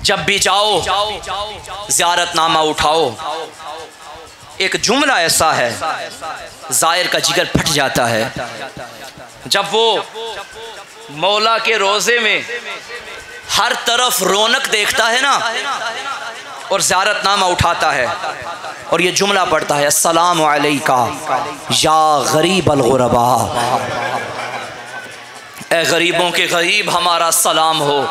जब भी जाओ ज़ियारतनामा उठाओ। एक जुमला ऐसा है ज़ायर का जिगर फट जाता है जब वो मौला के रोज़े में हर तरफ रौनक देखता है ना और ज़ियारतनामा उठाता है और ये जुमला पढ़ता है, अस्सलामु अलैका या गरीब अल गुरबा, ए गरीबों के गरीब हमारा सलाम हो।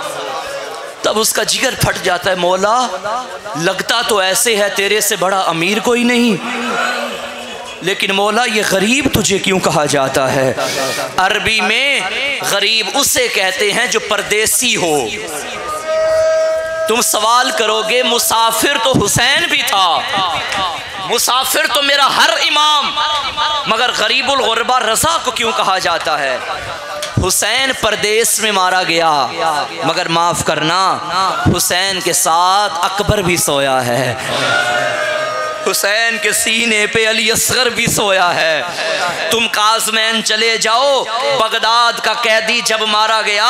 तब उसका जिगर फट जाता है, मौला लगता तो ऐसे है तेरे से बड़ा अमीर कोई नहीं, लेकिन मौला ये गरीब तुझे क्यों कहा जाता है? अरबी में गरीब उसे कहते हैं जो परदेसी हो। तुम सवाल करोगे मुसाफिर तो हुसैन भी था, मुसाफिर तो मेरा हर इमाम, मगर गरीबुल गुरबा रज़ा को क्यों कहा जाता है? हुसैन परदेश में मारा गया, मगर माफ करना हुसैन के साथ अकबर भी सोया है, हुसैन के सीने पे अली असगर भी सोया है। तुम काज़मैन चले जाओ, बगदाद का कैदी जब मारा गया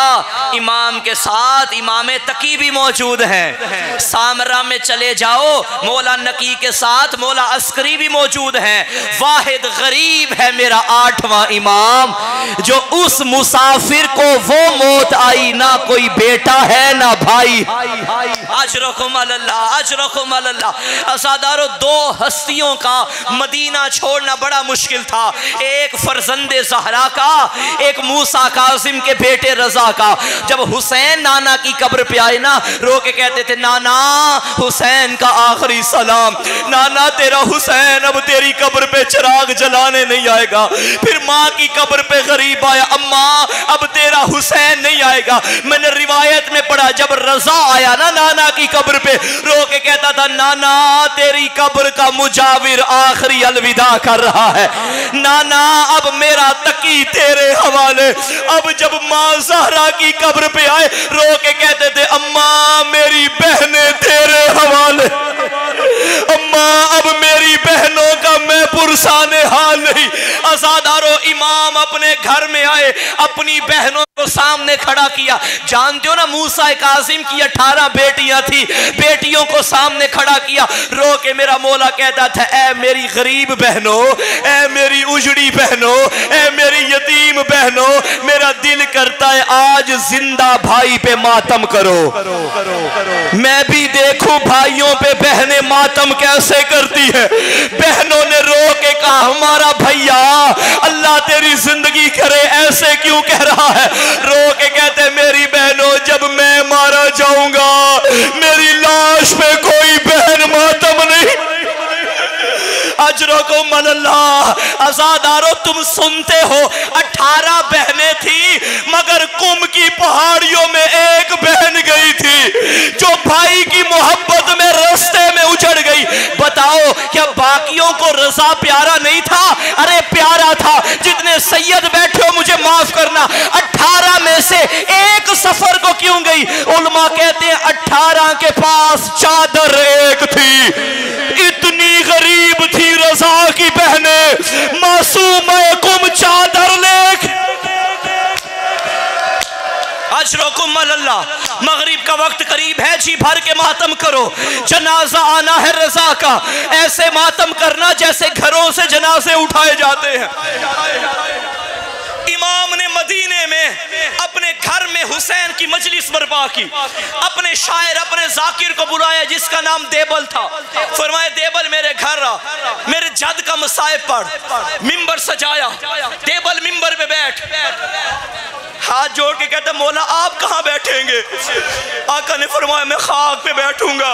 इमाम के साथ इमाम तकी भी मौजूद हैं। सामरा में चले जाओ, मौला नकी के साथ मौला अस्करी भी मौजूद हैं। वाहिद गरीब है मेरा 8वां इमाम, जो उस मुसाफिर को वो मौत आई, ना कोई बेटा है ना भाई। अजरकुम अल्लाह, अजरकुम अल्लाह। अज़ादारो, दो हस्तियों का मदीना छोड़ना बड़ा मुश्किल था, एक फरजंदे ज़हरा का, एक मूसा कासिम के बेटे रज़ा का। जब हुसैन नाना की कब्र पे आए ना, रो के कहते थे, नाना हुसैन का आखिरी सलाम, नाना तेरा हुसैन अब तेरी कब्र पे चिराग जलाने नहीं आएगा। फिर माँ की कब्र पे गरीब आया, अम्मा अब तेरा हुसैन नहीं आएगा। मैंने रिवायत में पढ़ा, जब रज़ा आया ना नाना की कब्र पे, रो के कहता था, नाना तेरी कब्र का मुजाविर आखिरी अलविदा कर रहा है, नाना अब मेरा तकी तेरे हवाले। अब जब माँ ज़हरा की कब्र पे आए, रो के कहते थे, अम्मा मेरी बहनें तेरे हवाले, अम्मा अब मेरी बहनों का मैं पुरसाने हाल नहीं। अज़ादारो, इमाम अपने घर में आए, अपनी बहनों को सामने खड़ा किया। जानते हो ना, मूसा कासिम की 18 बेटियां थी, बेटियों को सामने खड़ा किया। रो के मेरा मौला कहता था, ऐ मेरी गरीब बहनों, ऐ मेरी उजड़ी बहनों, ऐ मेरी यतीम बहनों, मेरा दिल करता है आज जिंदा भाई पे मातम करो, मैं भी देखूं भाइयों पे बहनें मातम कैसे करती है। बहनों ने रो के कहा, हमारा भैया अल्लाह तेरी जिंदगी करे, ऐसे क्यों कह रहा है? रो के कहते, मेरी बहनों जब मैं मारा जाऊंगा मेरी लाश पे कोई बहन मातम नहीं। अजरकुम अल्लाह। अज़ादारो, तुम सुनते हो 18 बहनें थी, मगर कुम की पहाड़ियों में एक बहन गई थी जो भाई की मोहब्बत में रास्ते में उजड़ गई। बताओ क्या बाकियों को रज़ा प्यारा नहीं था? अरे प्यारा था। जितने सैयद बैठे हो मुझे माफ करना, 18 में से एक सफर को क्यों गई? उलमा कहते हैं 18 के पास चादर एक थी। इतनी गरीब थी रज़ा की बहने, मासूम कुम चादर लेक। अजरकुम अल्लाह। मगरिब का वक्त करीब है, जी भर के मातम करो। जनाजा आना है रज़ा का, ऐसे मातम करना जैसे घरों से जनाजे उठाए जाते हैं। इमाम ने मदीने में अपने घर में हुसैन की मजलिस बर्पा की, अपने शायर अपने जाकिर को बुलाया जिसका नाम देबल था। फरमाया, देबल मेरे घर आ, मेरे जद का मसाइब पढ़। मिंबर सजाया, देबल मिंबर पे बैठ, हाथ जोड़ के कहता, मौला आप कहाँ बैठेंगे? आका ने फरमाया, मैं खाक पे बैठूंगा।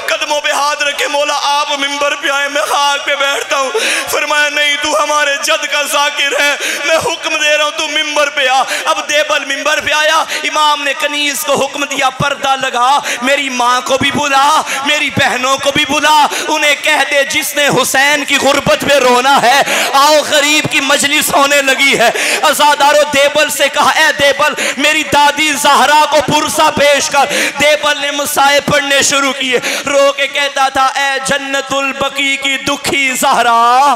कदमों पे हाथ रखे, मौला आप मिंबर पे आए, मैं खाक पे बैठता हूँ। फरमाया, नहीं तू हमारे जद का जाकिर है, मैं हुक्म दे रहा हूँ तू मिंबर पे आ। अब देबल मिंबर पे आया, इमाम ने कनीज को हुक्म दिया, पर्दा लगा, मेरी माँ को भी बुला, मेरी बहनों को भी बुला, उन्हें कह दे जिसने हुसैन की गुर्बत पे रोना है आओ, गरीब की मजलिस होने लगी है। अज़ादारो, देबल से कहा, ए देबल मेरी दादी ज़हरा को पुरसा पेश कर। देबल ने मुसाए पढ़ने शुरू किए, रो के कहता था, ए जन्नतुल बकी की दुखी ज़हरा,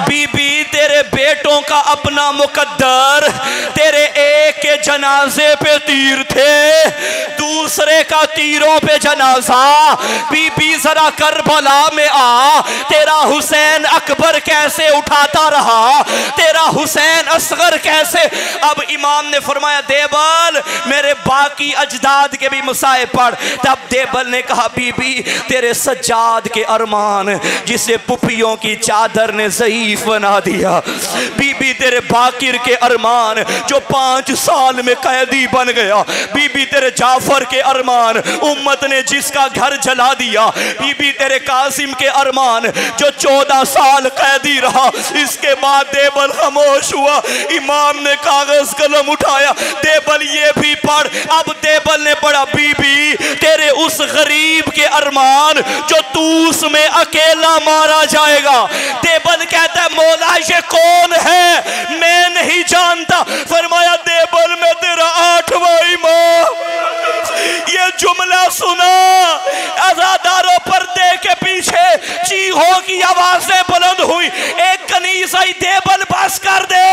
बीबी तेरे बेटों का अपना मुकद्दर, तेरे एक के जनाजे पे तीर थे, दूसरे का तीरों पे जनाजा, बीबी जरा करबला में आ, तेरा हुसैन अकबर कैसे उठाता रहा, तेरा हुसैन असगर कैसे। अब इमाम ने फरमाया, देबल मेरे बाकी अजदाद के भी मुसाए पढ़। तब देबल ने कहा, बीबी तेरे सज्जाद के अरमान जिसे पुपियों की चादर ने ज़ईफ बना दिया, बीबी तेरे बाकिर के अरमान जो 5 साल में कैदी बन गया, बीबी तेरे जाफर के अरमान उम्मत ने जिसका घर जला दिया, बीबी तेरे कासिम के अरमान जो 14 साल कैदी रहा। इसके बाद देबल खामोश हुआ। इमाम ने कागज कलम उठाया, देबल ये भी पढ़। अब देबल ने पढ़ा, बीबी तेरे उस गरीब के अरमान जो तूस में अकेला मारा जाएगा। देबल कहता है, मौला ये कौन है, मैं नहीं जानता। फरमाया, देबल में तेरा 8वां इमाम। ये जुमला सुना, अज़ादारों पर्दे के पीछे चीखों की आवाजें बुलंद हुई। एक कनीज़ाई, देबल बस कर दे।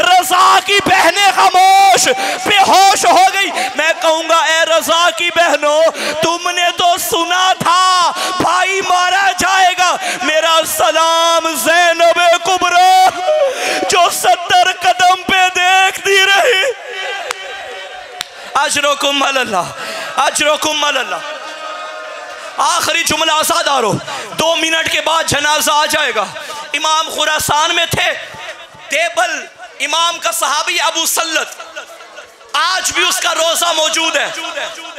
रज़ा की बहनें खामोश बेहोश हो गई। मैं कहूंगा, ए रज़ा की बहनों, तुमने तो सुना था भाई मारा जाएगा। मेरा सलाम ज़ैनब कुबरा जो 70 कदम पे देखती रही। अजरुकुम अल्लाह, अजरुकुम अल्लाह। आखिरी जुमला आज़ादारो, 2 मिनट के बाद जनाजा आ जाएगा। इमाम खुरासान में थे। देबल इमाम का सहाबी अबू सल्लत, आज भी उसका रोजा मौजूद है।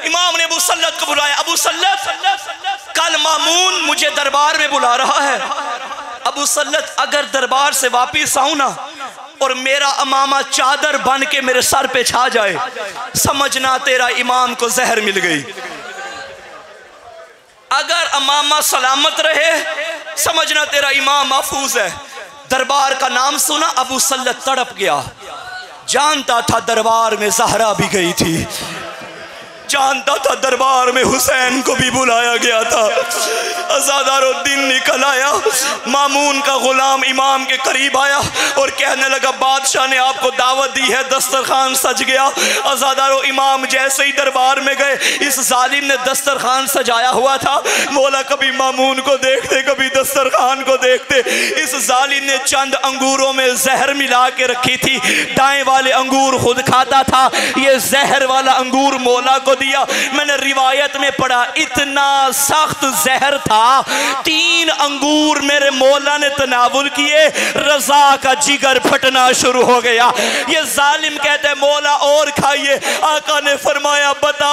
इमाम ने अबू सल्लत को बुलाया, अबू सल्लत कल मामून मुझे दरबार में बुला रहा है। अबू सल्लत अगर दरबार से वापिस आऊं ना और मेरा अमामा चादर बन के मेरे सर पे छा जाए, समझना तेरा इमाम को जहर मिल गई। अगर अमामा सलामत रहे, समझना तेरा इमाम महफूज है। दरबार का नाम सुना, अबू सल्लत तड़प गया। जानता था दरबार में ज़हरा भी गई थी, जानता था दरबार में हुसैन को भी बुलाया गया था। अज़ादारों दिन निकल आया। मामून का गुलाम इमाम के करीब आया और कहने लगा, बादशाह ने आपको दावत दी है, दस्तरखान सज गया। अज़ादारों इमाम जैसे ही दरबार में गए, इस जालिम ने दस्तरखान सजाया हुआ था। मौला कभी मामून को देखते, कभी दस्तरखान को देखते। इस जालिम ने चंद अंगूरों में जहर मिला के रखी थी। दाएं वाले अंगूर खुद खाता था, ये जहर वाला अंगूर मौला को दिया। मैंने रिवायत में पढ़ा, इतना सख्त जहर था, 3 अंगूर मेरे मौला ने तनावुल किए, रज़ा का जिगर फटना शुरू हो गया। ये जालिम कहते हैं, मौला और खाइए। आका ने फरमाया, बता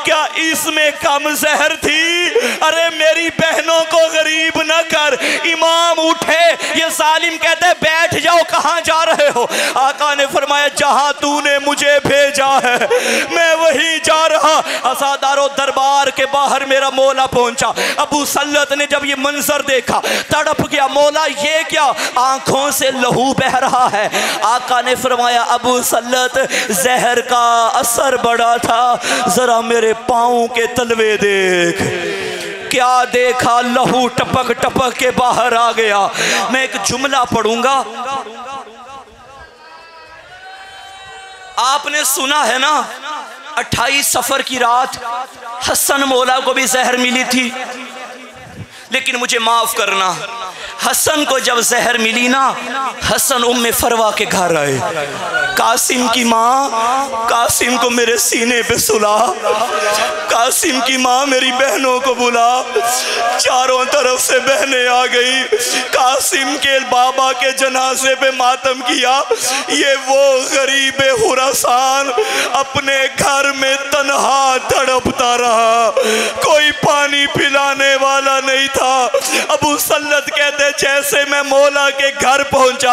क्या इसमें कम जहर थी? अरे मेरी बहनों को गरीब न कर। इमाम उठे, ये जालिम कहते हैं, बैठ जाओ, कहां जा रहे हो? आका ने फरमाया, जहां तूने मुझे भेजा है मैं वहीं जा रहा। अज़ादारों दरबार के बाहर मेरा मौला पहुंचा। अबू सल्लत ने जब ये मंजर देखा तड़प गया, मौला ये क्या? आंखों से लहू बह रहा है। आका ने फरमाया, अबू सल्लत जहर का असर बड़ा था, जरा मेरे पाँव के तलवे देख। क्या देखा? लहू टपक टपक के बाहर आ गया। मैं एक जुमला पढ़ूंगा, आपने सुना है ना, 28 सफर की रात हसन मौला को भी जहर मिली थी। लेकिन मुझे माफ करना, हसन को जब जहर मिली ना, हसन उम्मे फरवा के घर आए। कासिम की माँ, कासिम को मेरे सीने पे सुला, कासिम की माँ मेरी बहनों को बुला। चारों तरफ से बहनें आ गई। कासिम के बाबा के जनाजे पे मातम किया। ये वो गरीब खुरासान अपने घर में तन्हा तड़पता रहा, कोई पानी पिलाने वाला नहीं था। अबू सल्लत कहते, जैसे मैं मौला के घर पहुंचा,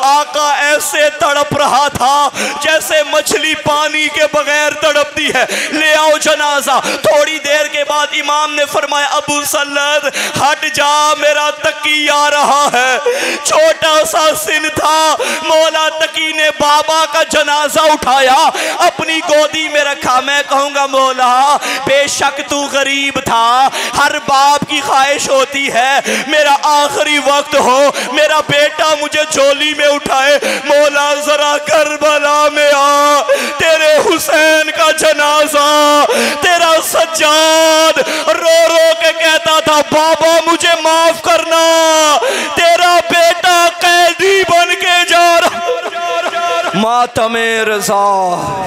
आका ऐसे तड़प रहा था जैसे मछली पानी के बगैर तड़पती है। ले आओ जनाजा। थोड़ी देर के बाद बाद इमाम ने फरमाया अबू सल्लत हट जा, मेरा तकी आ रहा है। छोटा सा सिन था, मौला तकी ने बाबा का जनाजा उठाया, अपनी गोदी में रखा। मैं कहूंगा मौला बेशक तू गरीब था, हर बाप की ख्वाहिश होती है मेरा आखिरी वक्त हो, मेरा बेटा मुझे झोली में उठाए। मौला जरा करबला में आ, तेरे हुसैन का जनाजा, तेरा सज्जाद रो रो के कहता था बाबा मुझे माफ करना, तेरा बेटा कैदी बन के जा रहा। मातमे रज़ा।